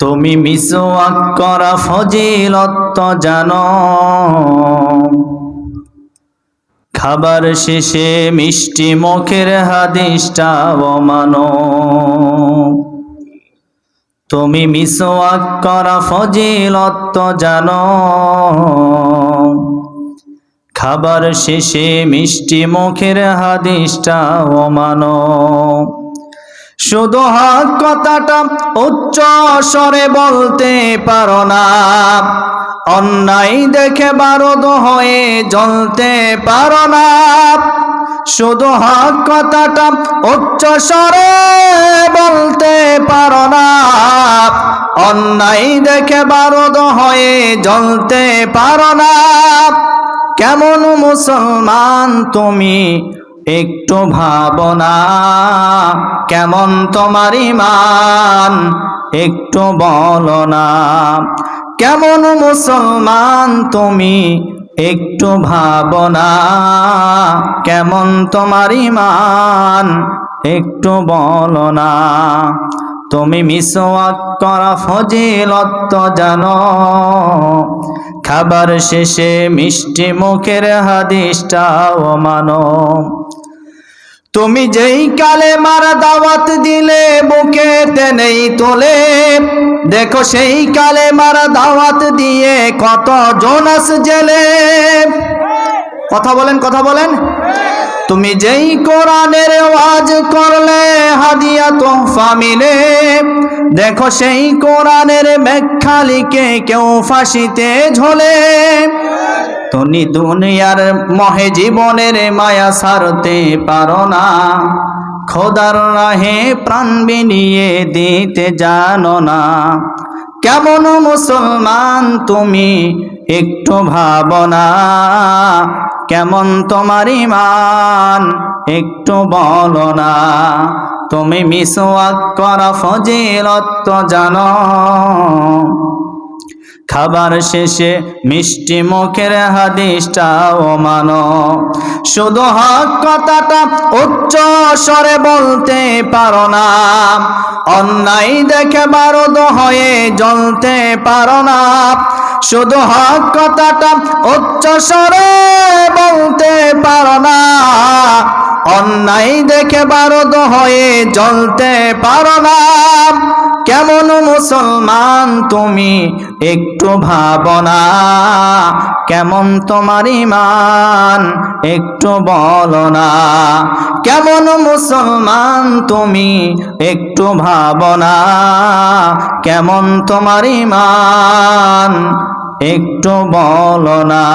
তুমি মিসওয়াক করা ফজিলত তো জানো, খাবার শেষে মিষ্টি মুখের হাদিসটাও মানো। তুমি মিসওয়াক করা ফজিলত তো জানো, খাবার শেষে মিষ্টি মুখের হাদিসটাও মানো। শুধু হক কথাটা উচ্চ স্বরে বলতে পারো না, অন্যায় দেখে বারুদ হয়ে জ্বলতে পারো না। শুধু হক কথাটা উচ্চ স্বরে বলতে পারো না, অন্যায় দেখে বারুদ হয়ে জ্বলতে পারো না। কেমন মুসলমান তুমি একটু ভাবনা, কেমন তোমার ঈমান একটু বলো না। কেমন মুসলমান তুমি একটু ভাবনা, কেমন তোমার ঈমান একটু বলো না। তুমি মিসওয়াক করা ফজিলত তো জানো, খাবার শেষে মিষ্টি মুখের হাদিসটাও মানো। তুমি যেই কালেমার দাওয়াত দিলে বুকেতে নেই তোলে, দেখো সেই কালেমার দাওয়াত দিয়ে কত জোনাস জেলে। কথা বলেন, কথা বলেন। তুমি যেই কোরআনের ওয়াজ করলে হাদিয়া তোহফা মিলে, দেখো সেই কোরআনের ব্যাখ্যা লিখে কেউ ফাঁসিতে ঝোলে। তুমি দুনিয়ার মহে জীবনের মায়া ছাড়তে পারো না, খোদার রাহে প্রাণ বিলিয়ে দিতে জানো না। কেমন মুসলমান তুমি একটু ভাবনা, কেমন তোমার ঈমান একটু বলো না। তুমি মিসওয়াক করা ফজিলত তো জানো, খাবার শেষে মিষ্টি মুখের হাদিসটাও মানো। শুধু হক কথাটা উচ্চ স্বরে বলতে পারো না, অন্যায় দেখে বারুদ হয়ে জ্বলতে পারো না। শুধু হক কথাটা উচ্চ স্বরে বলতে পারো না, অন্যায় দেখে বারুদ হয়ে জ্বলতে পারো না। কেমন মুসলমান তুমি একটু ভাবনা, কেমন তোমার ঈমান একটু বলো না। কেমন মুসলমান তুমি একটু ভাবনা, কেমন তোমার ঈমান একটু বলো না।